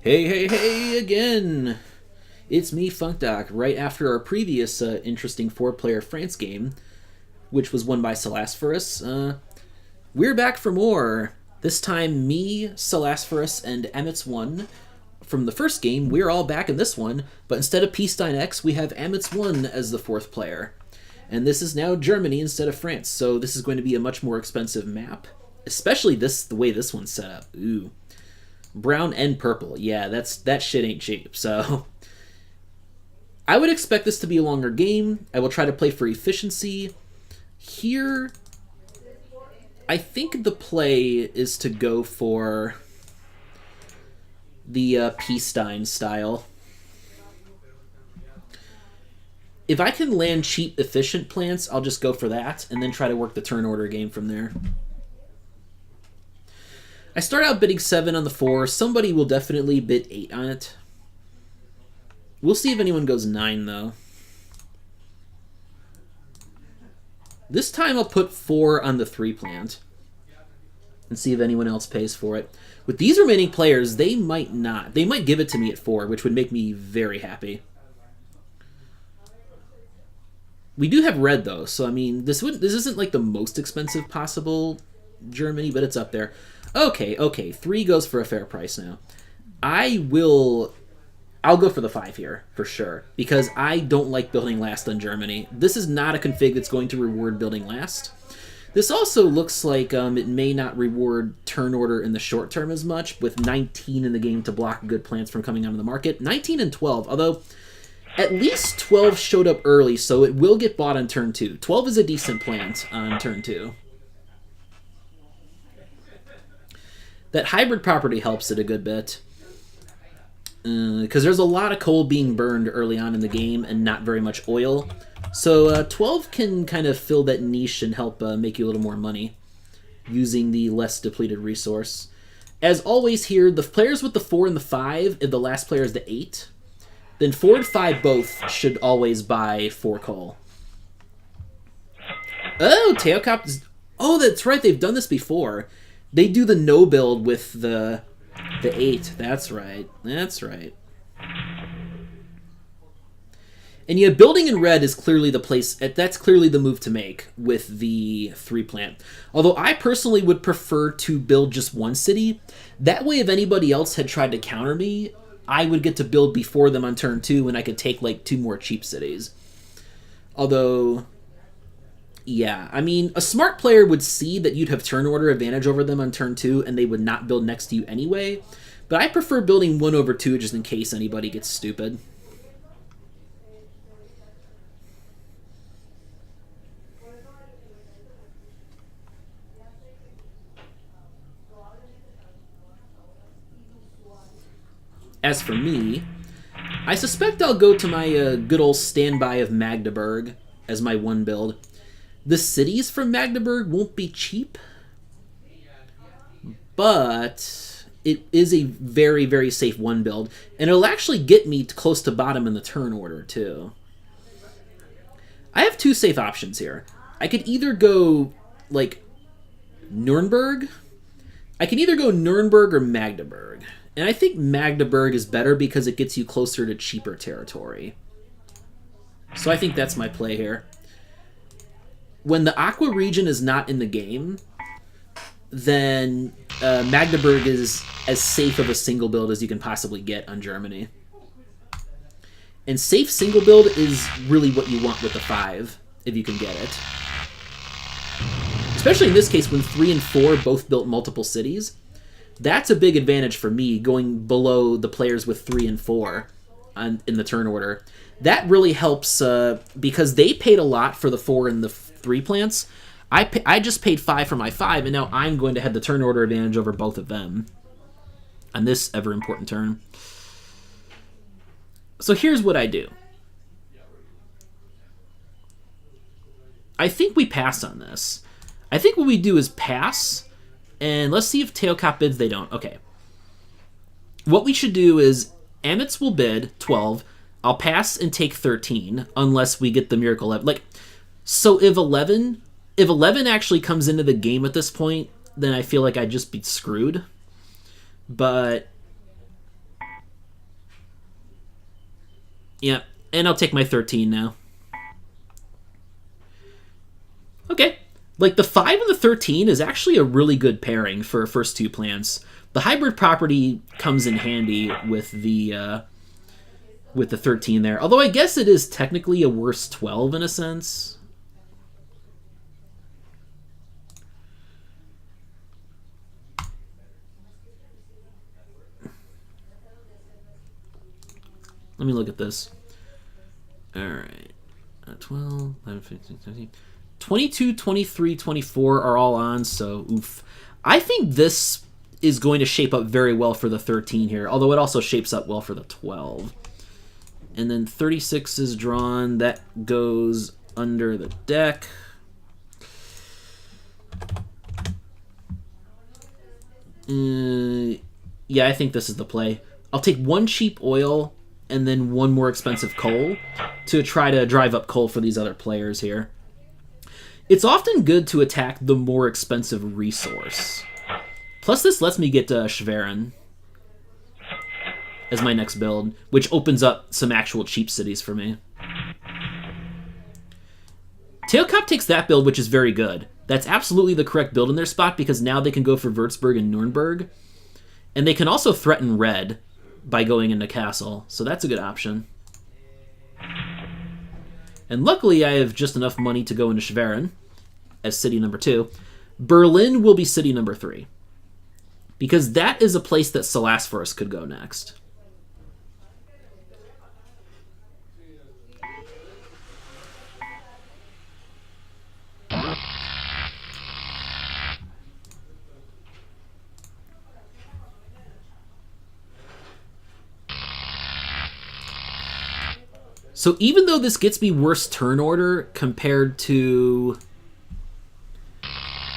Hey, hey, hey again! It's me, funkdoc, right after our previous interesting four-player France game, which was won by Selasphorus. We're back for more. This time, me, Selasphorus, and amitss1 from the first game. We're all back in this one, but instead of Stein X, we have amitss1 as the fourth player. And this is now Germany instead of France, so this is going to be a much more expensive map. Especially the way this one's set up. Ooh. Brown and purple. Yeah, that shit ain't cheap. So I would expect this to be a longer game. I will try to play for efficiency. Here, I think the play is to go for the Stein style. If I can land cheap, efficient plants, I'll just go for that, and then try to work the turn order game from there. I start out bidding 7 on the 4. Somebody will definitely bid 8 on it. We'll see if anyone goes 9, though. This time I'll put 4 on the 3 plant and see if anyone else pays for it. With these remaining players, they might not. They might give it to me at 4, which would make me very happy. We do have red, though, so I mean, this isn't like the most expensive possible Germany, but it's up there. Okay, 3 goes for a fair price now. I'll go for the 5 here, for sure, because I don't like building last on Germany. This is not a config that's going to reward building last. This also looks like it may not reward turn order in the short term as much, with 19 in the game to block good plants from coming onto the market. 19 and 12, although at least 12 showed up early, so it will get bought on turn 2. 12 is a decent plant on turn 2. That hybrid property helps it a good bit. Because there's a lot of coal being burned early on in the game and not very much oil. So 12 can kind of fill that niche and help make you a little more money using the less depleted resource. As always here, the players with the 4 and the 5, if the last player is the 8, then 4 and 5 both should always buy 4 coal. Oh, teokop. Oh, that's right. They've done this before. They do the no build with the 8. That's right. That's right. And yeah, building in red is clearly the place. That's clearly the move to make with the 3 plant. Although I personally would prefer to build just 1 city. That way, if anybody else had tried to counter me, I would get to build before them on turn 2, and I could take like 2 more cheap cities. Although, yeah, I mean, a smart player would see that you'd have turn order advantage over them on turn 2, and they would not build next to you anyway. But I prefer building 1 over 2 just in case anybody gets stupid. As for me, I suspect I'll go to my good old standby of Magdeburg as my 1 build. The cities from Magdeburg won't be cheap, but it is a very, very safe 1 build, and it'll actually get me close to bottom in the turn order, too. I have 2 safe options here. I could either go, like, Nuremberg. I can either go Nuremberg or Magdeburg. And I think Magdeburg is better because it gets you closer to cheaper territory. So I think that's my play here. When the Aqua region is not in the game, then Magdeburg is as safe of a single build as you can possibly get on Germany. And safe single build is really what you want with the 5, if you can get it. Especially in this case when 3 and 4 both built multiple cities. That's a big advantage for me, going below the players with 3 and 4 in the turn order. That really helps because they paid a lot for the 4 and the 3 plants. I just paid 5 for my 5, and now I'm going to have the turn order advantage over both of them on this ever-important turn. So here's what I do. I think we pass on this. I think what we do is pass, and let's see if teokop bids. They don't. Okay. What we should do is amitss will bid 12. I'll pass and take 13 unless we get the miracle 11. Like, so if 11 actually comes into the game at this point, then I feel like I'd just be screwed. But Yeah, and I'll take my 13 now. Okay. Like, the 5 and the 13 is actually a really good pairing for first two plants. The hybrid property comes in handy with the 13 there. Although I guess it is technically a worse 12 in a sense. Let me look at this. All right. 12, 11, 15, 17. 22, 23, 24 are all on, so oof. I think this is going to shape up very well for the 13 here, although it also shapes up well for the 12. And then 36 is drawn. That goes under the deck. Yeah, I think this is the play. I'll take one cheap oil and then one more expensive coal to try to drive up coal for these other players here. It's often good to attack the more expensive resource. Plus, this lets me get Schwerin as my next build, which opens up some actual cheap cities for me. Teokop takes that build, which is very good. That's absolutely the correct build in their spot, because now they can go for Wurzburg and Nuremberg. And they can also threaten red by going into castle, so that's a good option. And luckily, I have just enough money to go into Schwerin as city number 2. Berlin will be city number 3, because that is a place that Selasphorus could go next. So even though this gets me worse turn order compared to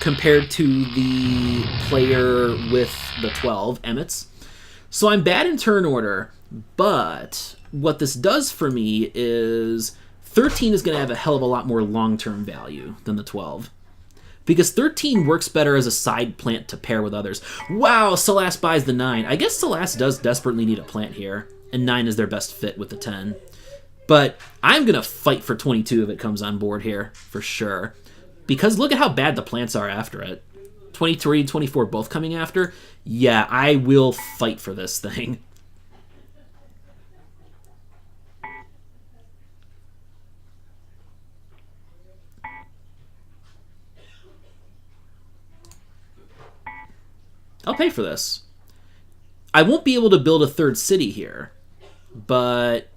the player with the 12, amitss, so I'm bad in turn order, but what this does for me is 13 is going to have a hell of a lot more long-term value than the 12. Because 13 works better as a side plant to pair with others. Wow, Selas buys the 9. I guess Selas does desperately need a plant here, and 9 is their best fit with the 10. But I'm going to fight for 22 if it comes on board here, for sure. Because look at how bad the plants are after it. 23 and 24 both coming after. Yeah, I will fight for this thing. I'll pay for this. I won't be able to build a third city here, but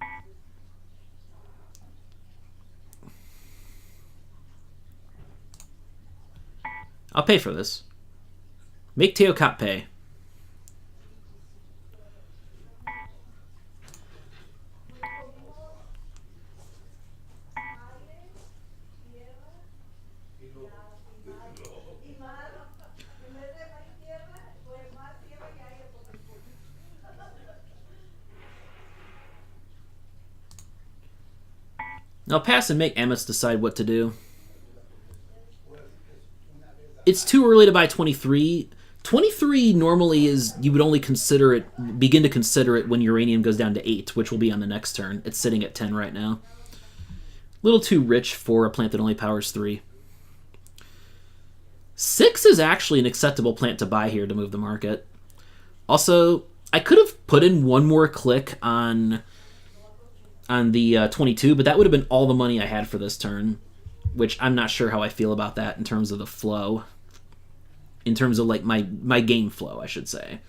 I'll pay for this. Make teokop pay. I'll pass and make amitss decide what to do. It's too early to buy 23. 23 normally is, you would only consider it, begin to consider it when uranium goes down to 8, which will be on the next turn. It's sitting at 10 right now. A little too rich for a plant that only powers 3. 6 is actually an acceptable plant to buy here to move the market. Also, I could have put in one more click on the 22, but that would have been all the money I had for this turn, which I'm not sure how I feel about that in terms of the flow. In terms of like my game flow, I should say.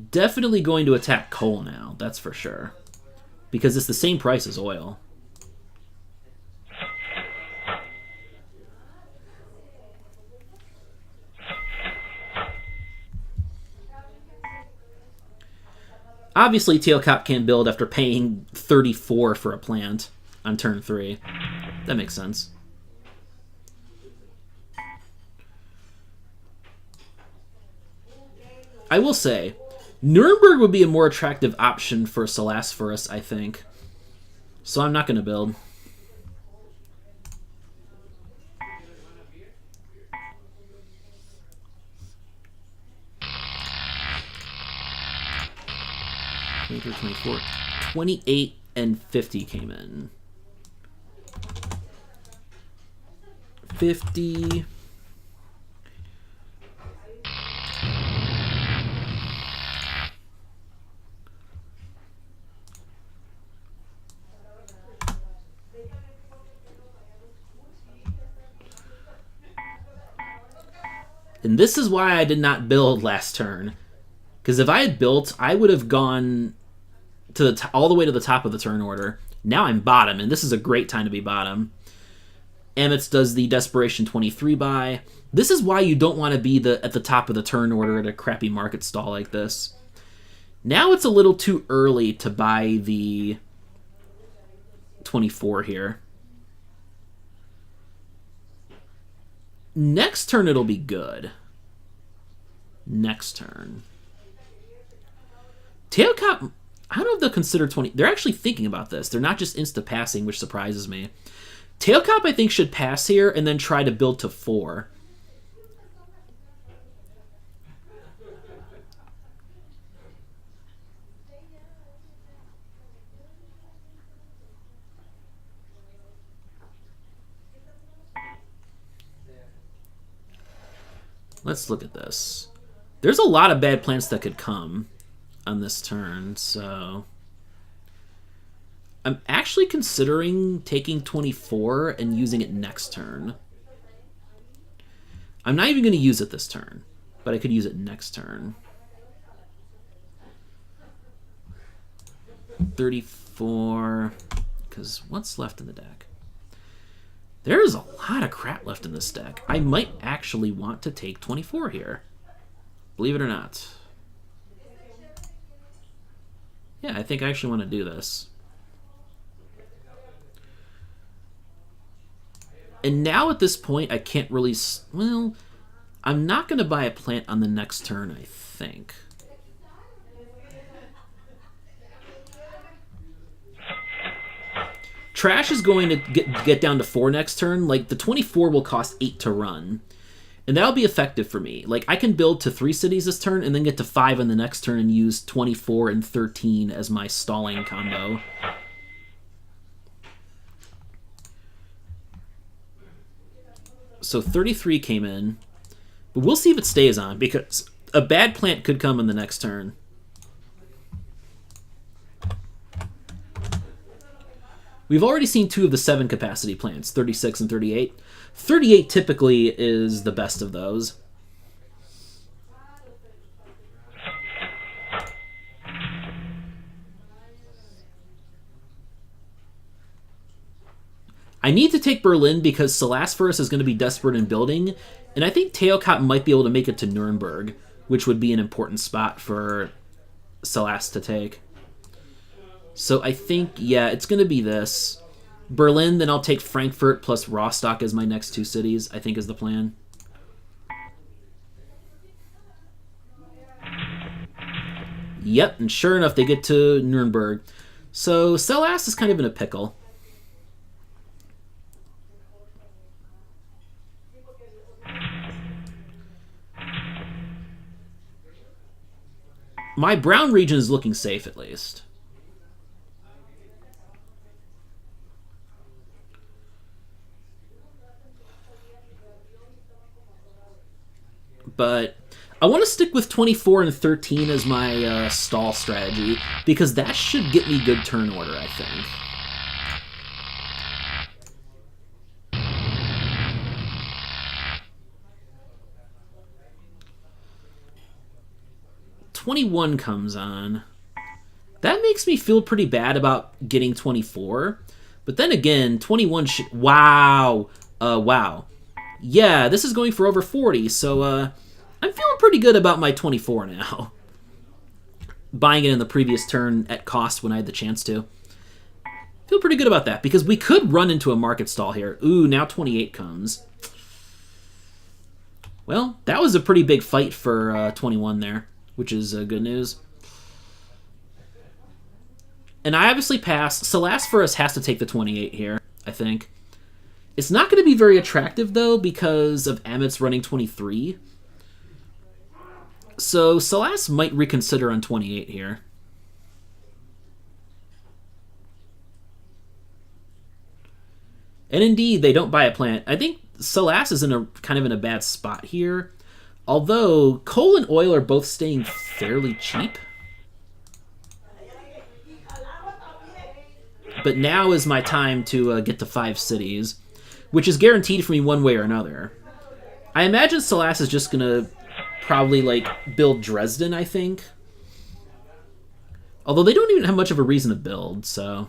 Definitely going to attack coal now, that's for sure. Because it's the same price as oil. Obviously, teokop can't build after paying 34 for a plant on turn 3. That makes sense. I will say, Nuremberg would be a more attractive option for Selasphorus, I think. So I'm not going to build. '23, '24, 28 and 50 came in. 50. And this is why I did not build last turn. Because if I had built, I would have gone to the all the way to the top of the turn order. Now I'm bottom, and this is a great time to be bottom. Amitss does the Desperation 23 buy. This is why you don't want to be at the top of the turn order at a crappy market stall like this. Now it's a little too early to buy the 24 here. Next turn it'll be good. Next turn. Teokop, I don't know if they'll consider 20. They're actually thinking about this. They're not just insta-passing, which surprises me. Teokop, I think, should pass here and then try to build to 4. Let's look at this. There's a lot of bad plants that could come on this turn, so I'm actually considering taking 24 and using it next turn. I'm not even going to use it this turn, but I could use it next turn. 34, because what's left in the deck? There's a lot of crap left in this deck. I might actually want to take 24 here. Believe it or not. Yeah, I think I actually want to do this. And now at this point, I can't really... Well, I'm not going to buy a plant on the next turn, I think. Trash is going to get down to 4 next turn. Like, the 24 will cost 8 to run. And that'll be effective for me. Like, I can build to 3 cities this turn and then get to 5 on the next turn and use 24 and 13 as my stalling combo. So 33 came in. But we'll see if it stays on, because a bad plant could come in the next turn. We've already seen 2 of the 7 capacity plants, 36 and 38. 38 typically is the best of those. I need to take Berlin because Selasphorus is going to be desperate in building, and I think Teokop might be able to make it to Nuremberg, which would be an important spot for Selas to take. So I think, yeah, it's going to be this. Berlin, then I'll take Frankfurt plus Rostock as my next 2 cities, I think is the plan. Yep, and sure enough, they get to Nuremberg. So Selas is kind of in a pickle. My brown region is looking safe, at least. But I want to stick with 24 and 13 as my stall strategy, because that should get me good turn order, I think. '21 comes on. That makes me feel pretty bad about getting 24. But then again, 21 should... Wow. Wow. Yeah, this is going for over 40, so I'm feeling pretty good about my 24 now. Buying it in the previous turn at cost when I had the chance to. Feel pretty good about that, because we could run into a market stall here. Ooh, now 28 comes. Well, that was a pretty big fight for 21 there, which is good news. And I obviously pass. Selasphorus has to take the 28 here, I think. It's not going to be very attractive, though, because of amitss running 23. So Selas might reconsider on 28 here. And indeed, they don't buy a plant. I think Selas is kind of in a bad spot here. Although coal and oil are both staying fairly cheap. But now is my time to get to 5 cities, which is guaranteed for me one way or another. I imagine Selas is just going to probably like build Dresden, I think. Although they don't even have much of a reason to build, so...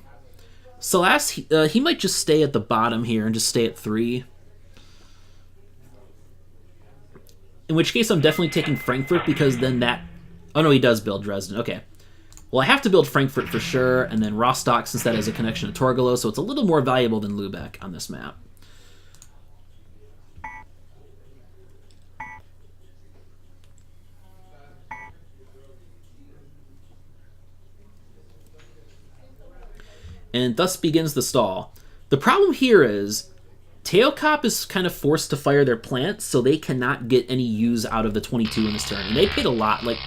Selas, he might just stay at the bottom here and just stay at 3. In which case I'm definitely taking Frankfurt, because then that... Oh no, he does build Dresden. Okay. Well, I have to build Frankfurt for sure, and then Rostock, since that has a connection to Torgelow, so it's a little more valuable than Lübeck on this map. And thus begins the stall. The problem here is teokop is kind of forced to fire their plants, so they cannot get any use out of the 22 in this turn. And they paid a lot. Like,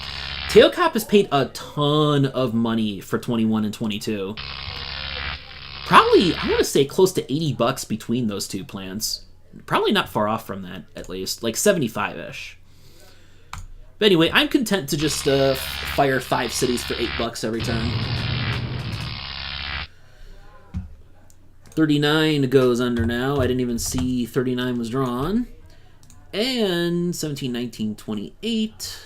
teokop has paid a ton of money for 21 and 22. Probably, I want to say close to 80 bucks between those two plants. Probably not far off from that, at least. Like 75-ish. But anyway, I'm content to just fire 5 cities for 8 bucks every turn. 39 goes under now. I didn't even see 39 was drawn. And 17, 19, 28.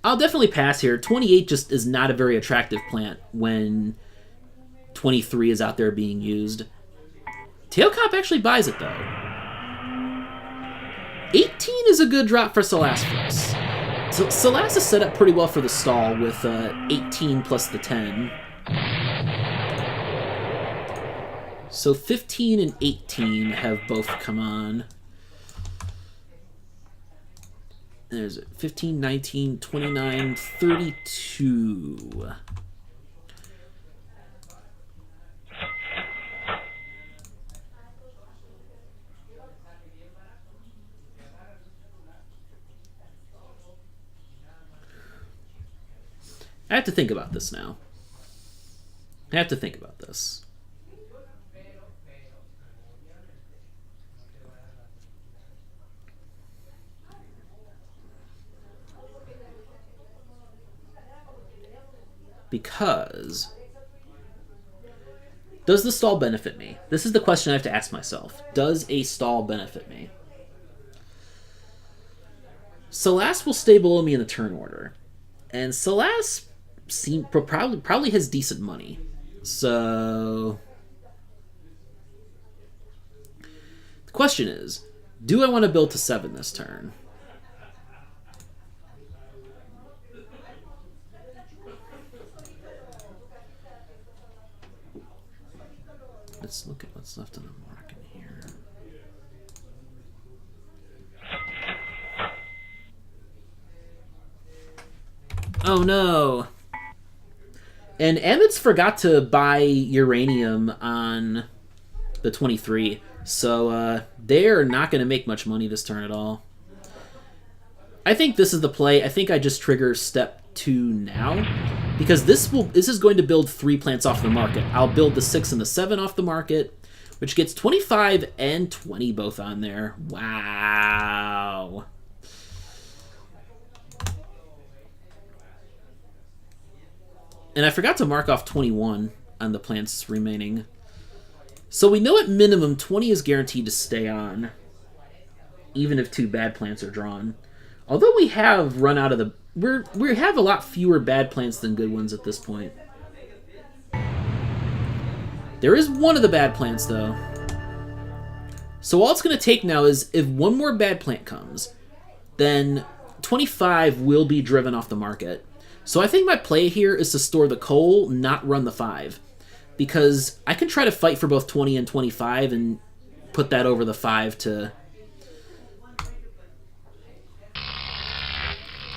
I'll definitely pass here. 28 just is not a very attractive plant when 23 is out there being used. Teokop actually buys it, though. 18 is a good drop for Selasphorus. So Selas is set up pretty well for the stall with 18 plus the 10. So 15 and 18 have both come on. There's 15, 19, 29, 32. I have to think about this now. I have to think about this. Because does the stall benefit me? This is the question I have to ask myself. Does a stall benefit me? Selas will stay below me in the turn order. And Selas probably has decent money. So the question is, do I want to build to 7 this turn? Let's look at what's left on the market here. Oh no! And amitss forgot to buy uranium on the 23, so they're not going to make much money this turn at all. I think this is the play. I think I just trigger step 2 now, because this is going to build 3 plants off the market. I'll build the 6 and the 7 off the market, which gets 25 and 20 both on there. Wow. And I forgot to mark off 21 on the plants remaining. So we know at minimum 20 is guaranteed to stay on, even if 2 bad plants are drawn. Although we have run out of the... We have a lot fewer bad plants than good ones at this point. There is one of the bad plants, though. So all it's going to take now is if one more bad plant comes, then 25 will be driven off the market. So I think my play here is to store the coal, not run the 5. Because I can try to fight for both 20 and 25 and put that over the 5 to...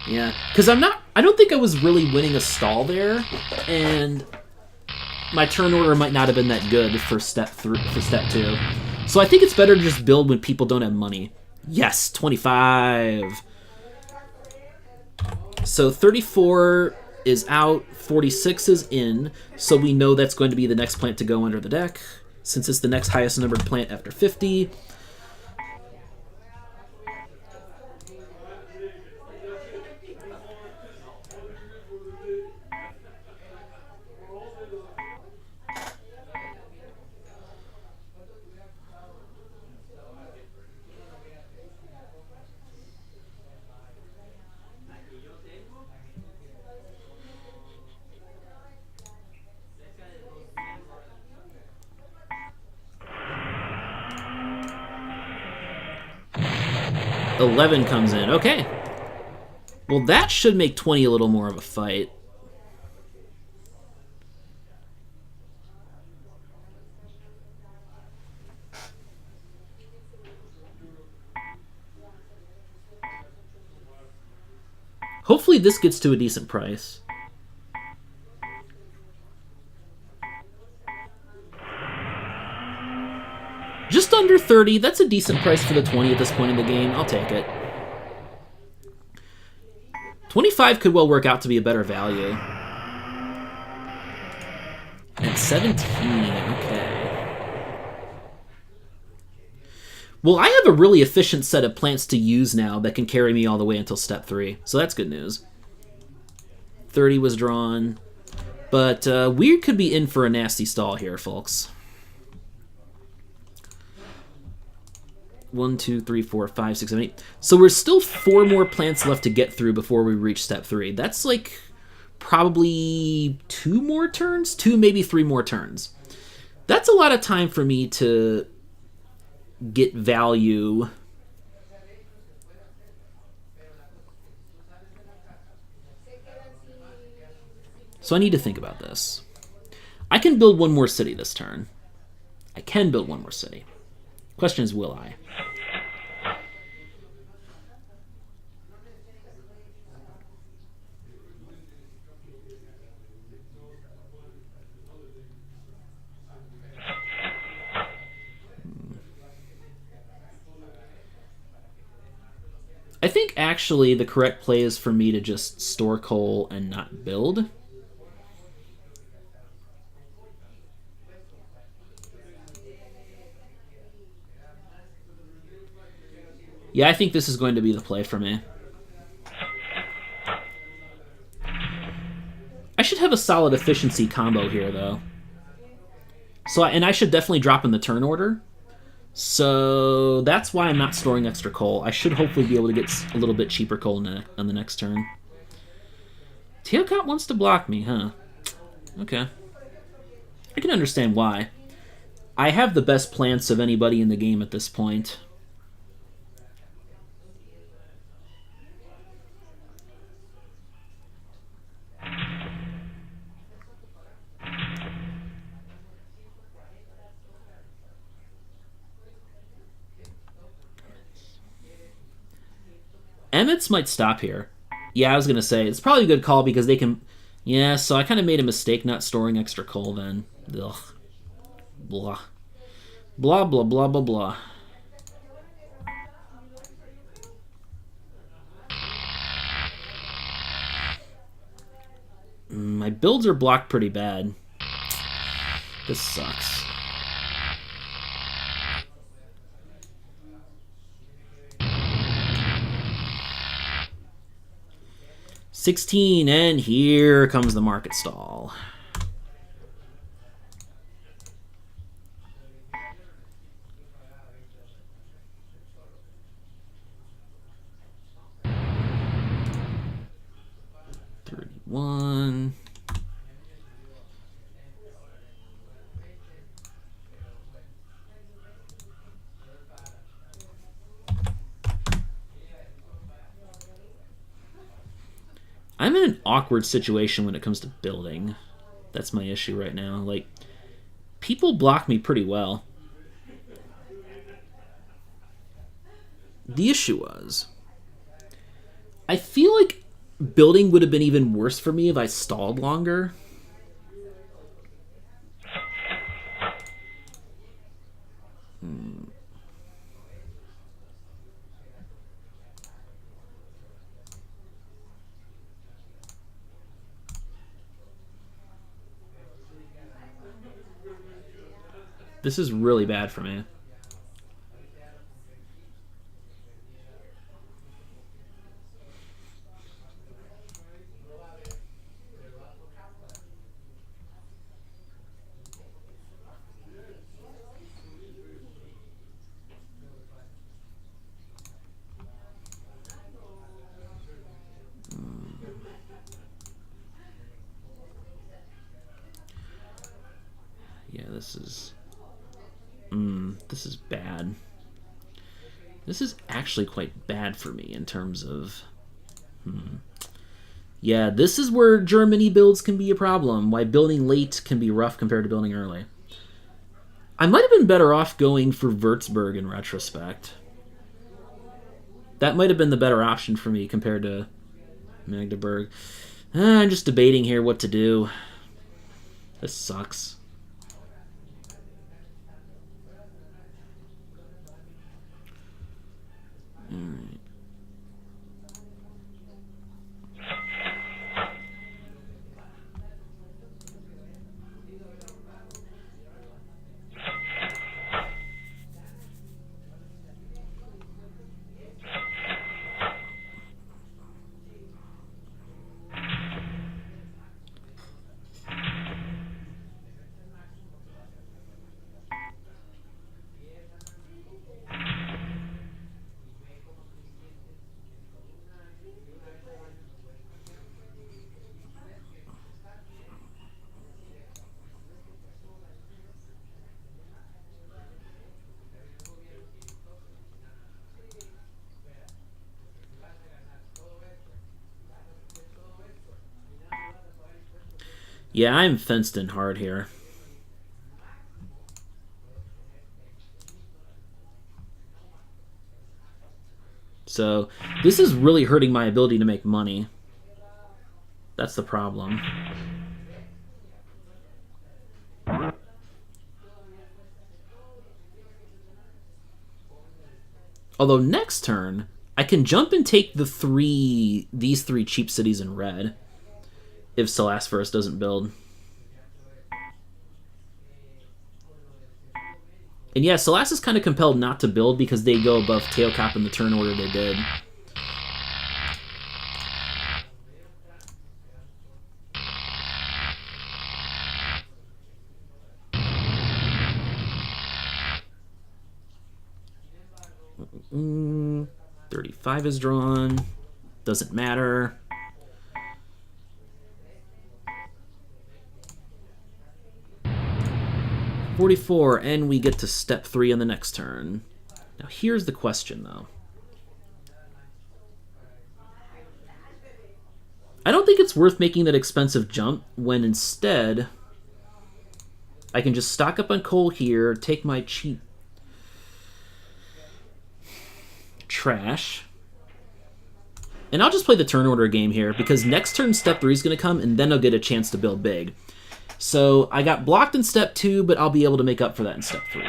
Yeah, because I don't think I was really winning a stall there, and my turn order might not have been that good for step 2. So I think it's better to just build when people don't have money. Yes, 25. So 34 is out, 46 is in, so we know that's going to be the next plant to go under the deck, since it's the next highest numbered plant after 50. $11 comes in. Okay. Well, that should make 20 a little more of a fight. Hopefully this gets to a decent price. Just under 30. That's a decent price for the 20 at this point in the game. I'll take it. 25 could well work out to be a better value. And 17, okay. Well, I have a really efficient set of plants to use now that can carry me all the way until step 3. So that's good news. 30 was drawn. But we could be in for a nasty stall here, folks. 1, 2, 3, 4, 5, 6, 7, 8. So we're still 4 more plants left to get through before we reach step 3. That's like probably 2 more turns? 2, maybe 3 more turns. That's a lot of time for me to get value. So I need to think about this. I can build 1 more city this turn. I can build 1 more city. Question is, will I? I think actually the correct play is for me to just store coal and not build. Yeah, I think this is going to be the play for me. I should have a solid efficiency combo here, though. And I should definitely drop in the turn order. So that's why I'm not storing extra coal. I should hopefully be able to get a little bit cheaper coal on the next turn. Teokop wants to block me, huh? Okay. I can understand why. I have the best plants of anybody in the game at this point. Amitss might stop here. Yeah, I was going to say, it's probably a good call because they can... Yeah, so I kind of made a mistake not storing extra coal then. Ugh. Blah. Blah, blah, blah, blah, blah. My builds are blocked pretty bad. This sucks. $16, and here comes the market stall. $31. I'm in an awkward situation when it comes to building. That's my issue right now. Like, people block me pretty well. The issue was, I feel like building would have been even worse for me if I stalled longer. This is really bad for me. Yeah, this is bad. This is actually quite bad for me in terms of... Yeah, this is where Germany builds can be a problem. Why building late can be rough compared to building early. I might have been better off going for Wurzburg in retrospect. That might have been the better option for me compared to Magdeburg. I'm just debating here what to do. This sucks. Alright. Yeah, I'm fenced in hard here. So, this is really hurting my ability to make money. That's the problem. Although next turn, I can jump and take these three cheap cities in red if Selasphorus doesn't build. And yeah, Selas is kind of compelled not to build because they go above teokop in the turn order they did. Mm, 35 is drawn. Doesn't matter. $44, and we get to step 3 on the next turn. Now here's the question, though. I don't think it's worth making that expensive jump when instead I can just stock up on coal here, take my cheap trash, and I'll just play the turn order game here because next turn step 3 is going to come and then I'll get a chance to build big. So I got blocked in step 2, but I'll be able to make up for that in step 3.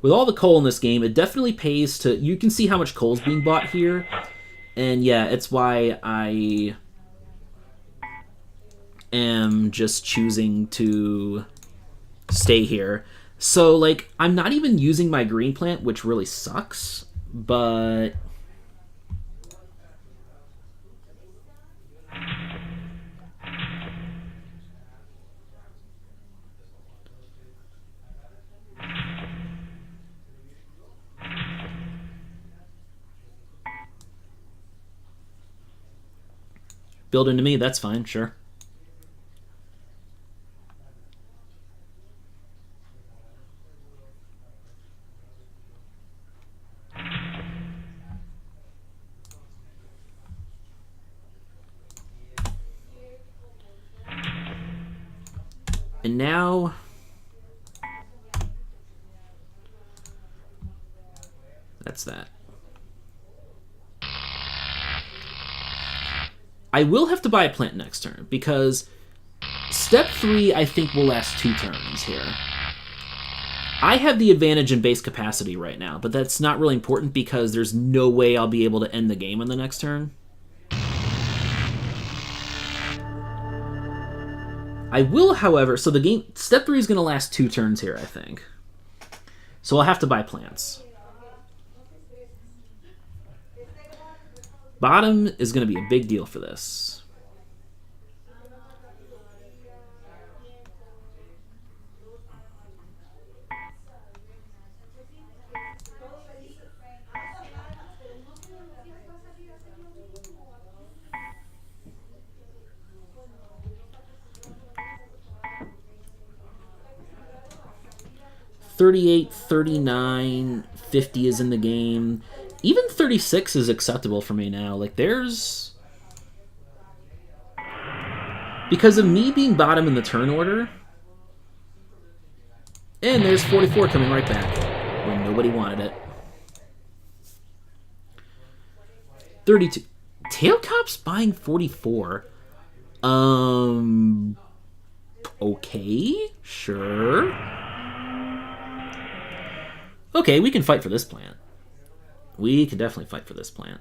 With all the coal in this game, it definitely pays to... You can see how much coal is being bought here. And yeah, it's why I am just choosing to stay here. So, like, I'm not even using my green plant, which really sucks, but... Build into me, that's fine, sure. And now... That's that. I will have to buy a plant next turn, because step 3, I think, will last 2 turns here. I have the advantage in base capacity right now, but that's not really important because there's no way I'll be able to end the game on the next turn. I will, however, so the game, step 3 is going to last 2 turns here, I think. So I'll have to buy plants. Bottom is going to be a big deal for this. $38, $39, $50 is in the game. Even 36 is acceptable for me now. Like, there's... Because of me being bottom in the turn order... And there's 44 coming right back when nobody wanted it. 32. Teokop's buying 44. Okay, sure. Okay, we can fight for this plant. We can definitely fight for this plant.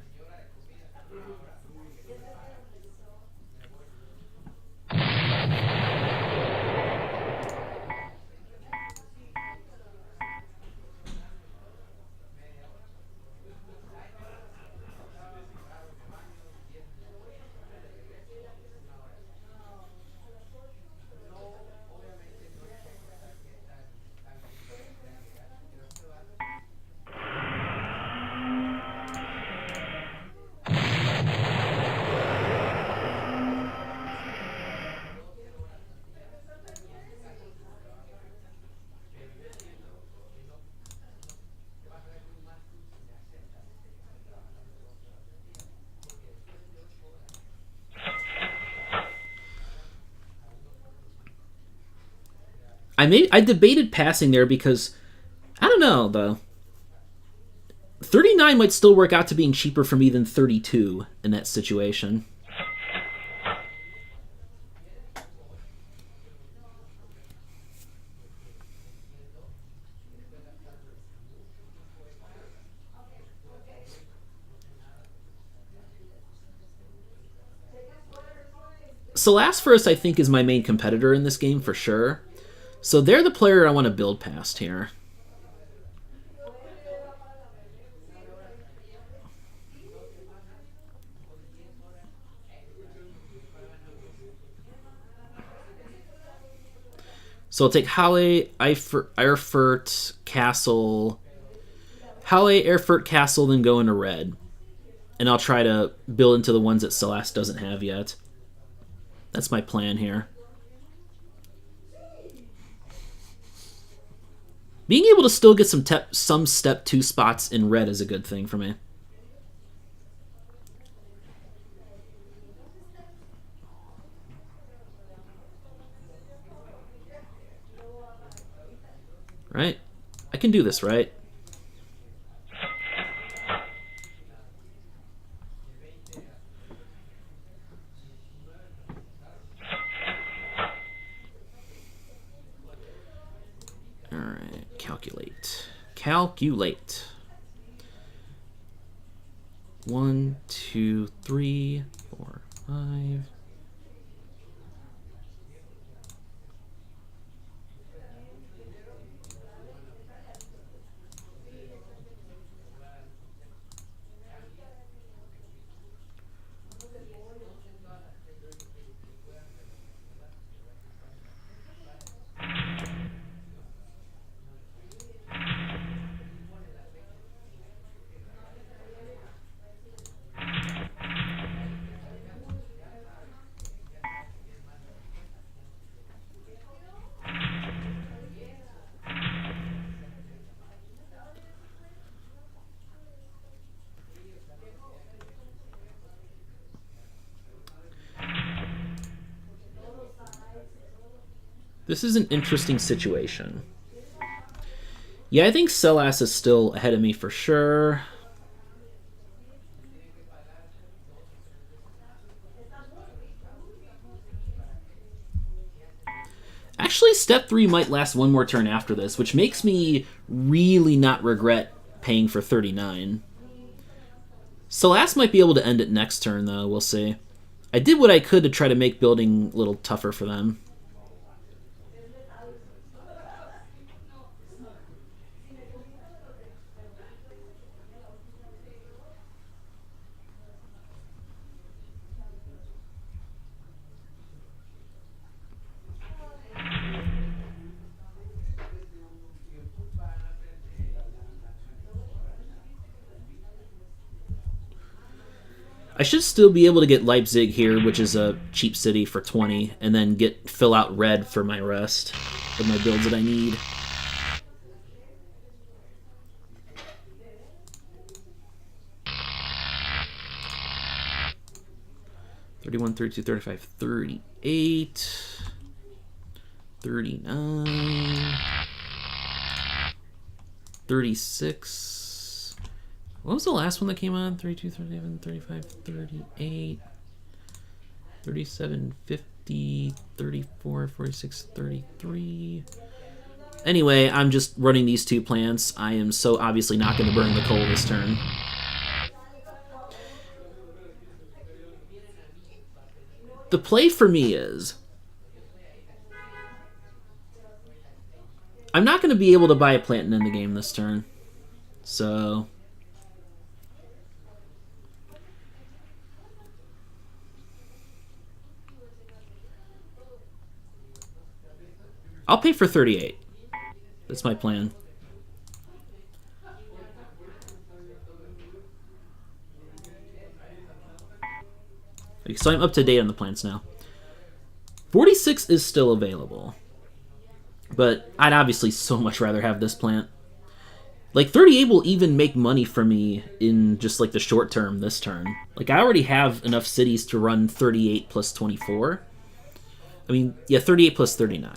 I debated passing there because, I don't know, though. 39 might still work out to being cheaper for me than 32 in that situation. Selasphorus, I think, is my main competitor in this game for sure. So they're the player I want to build past here. So I'll take Halle, Erfurt, Castle. Halle, Erfurt, Castle, then go into red. And I'll try to build into the ones that Celast doesn't have yet. That's my plan here. Being able to still get some step 2 spots in red is a good thing for me. Right? I can do this, right? Alright, calculate. Calculate. 1, 2, 3, 4, 5. This is an interesting situation. Yeah, I think Selas is still ahead of me for sure. Actually, step 3 might last one more turn after this, which makes me really not regret paying for 39. Selas might be able to end it next turn, though. We'll see. I did what I could to try to make building a little tougher for them. I should still be able to get Leipzig here, which is a cheap city, for 20, and then fill out red for my rest of my builds that I need. $31, $32, $35, $38, $39, $36. What was the last one that came on? 32, 37, 35, 38, 37, 50, 34, 46, 33. Anyway, I'm just running these 2 plants. I am so obviously not going to burn the coal this turn. The play for me is I'm not going to be able to buy a plant and end the game this turn. So I'll pay for 38. That's my plan. So I'm up to date on the plans now. 46 is still available. But I'd obviously so much rather have this plant. Like, 38 will even make money for me in just, like, the short term this turn. Like, I already have enough cities to run 38 plus 24. I mean, yeah, 38 plus 39.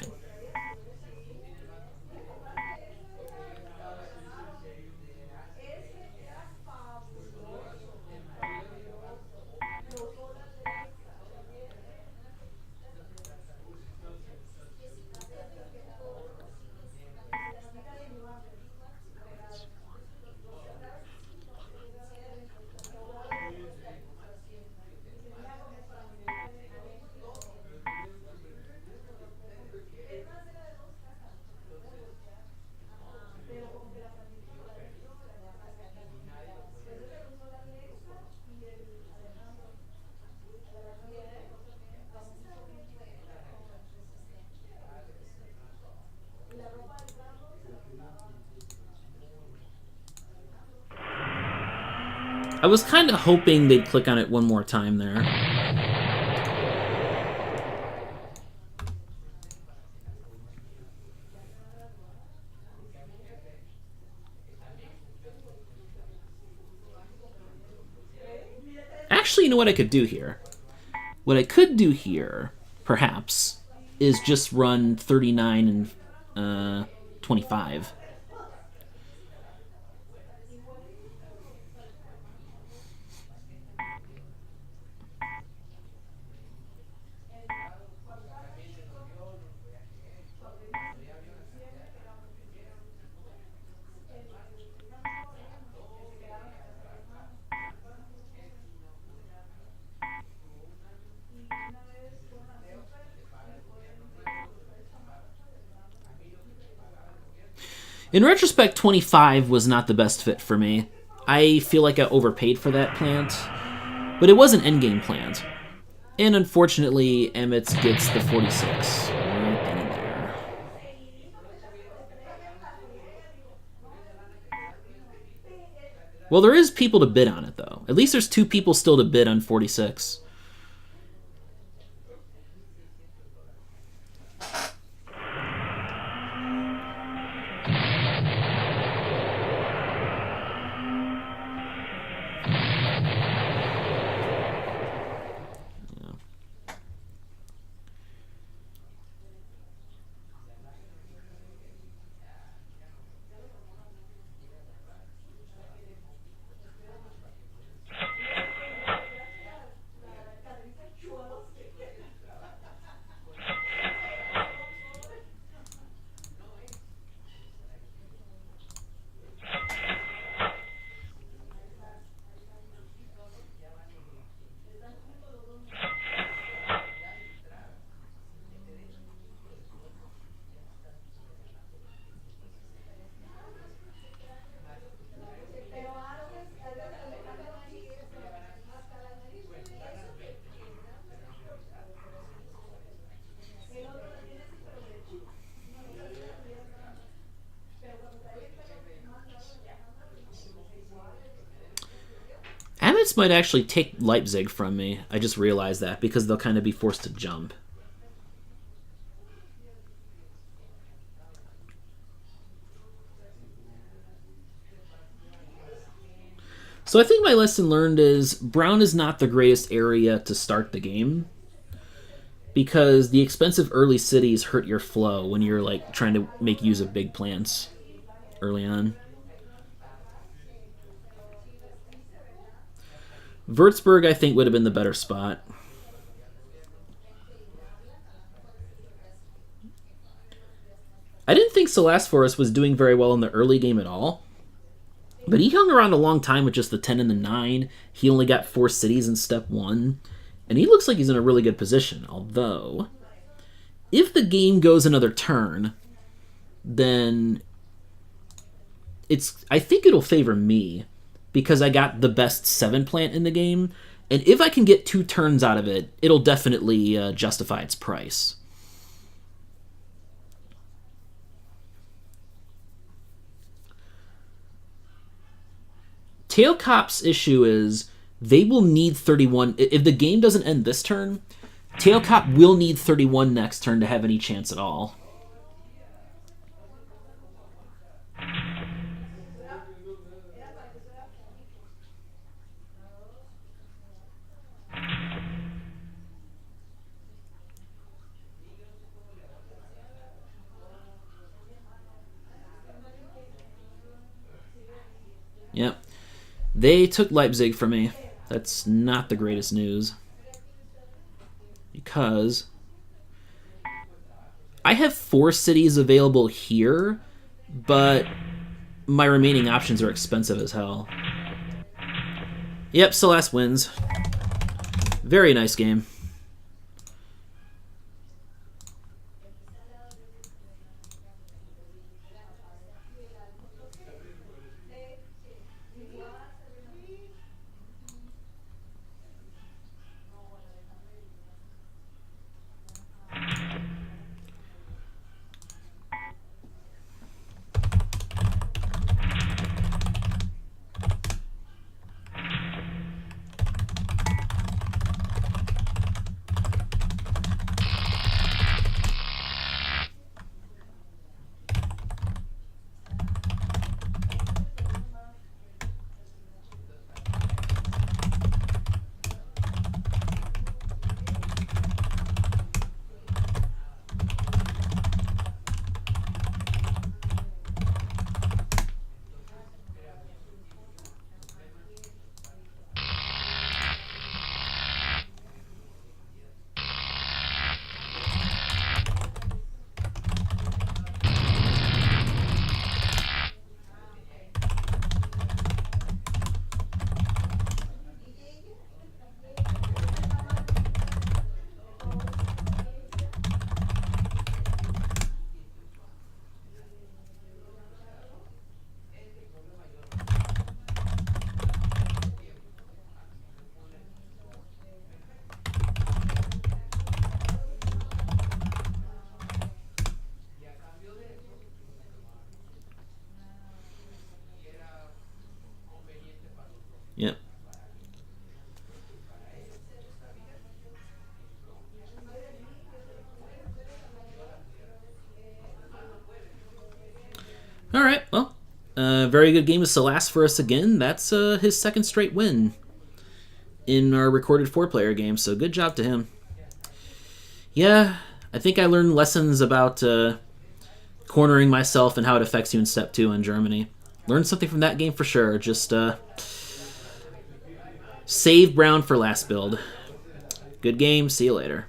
I was kind of hoping they'd click on it one more time there. Actually, you know what I could do here? What I could do here, perhaps, is just run 39 and 25. In retrospect, 25 was not the best fit for me. I feel like I overpaid for that plant, but it was an endgame plant. And unfortunately, amitss gets the 46. Right then and there. Well, there is people to bid on it, though. At least there's 2 people still to bid on 46. this might actually take Leipzig from me. I just realized that because they'll kind of be forced to jump. So I think my lesson learned is brown is not the greatest area to start the game because the expensive early cities hurt your flow when you're like trying to make use of big plants early on. Wurzburg, I think, would have been the better spot. I didn't think Selasphorus was doing very well in the early game at all. But he hung around a long time with just the 10 and the 9. He only got 4 cities in step 1. And he looks like he's in a really good position. Although, if the game goes another turn, then I think it'll favor me because I got the best 7 plant in the game. And if I can get 2 turns out of it, it'll definitely justify its price. Teokop's issue is they will need 31. If the game doesn't end this turn, teokop will need 31 next turn to have any chance at all. Yep. They took Leipzig from me. That's not the greatest news. Because I have 4 cities available here, but my remaining options are expensive as hell. Yep, Celeste wins. Very nice game. Yep. All right, well, very good game of Selasphorus again. That's his 2nd straight win in our recorded 4-player game, so good job to him. Yeah, I think I learned lessons about cornering myself and how it affects you in Step 2 in Germany. Learned something from that game for sure. Just save brown for last build. Good game. See you later.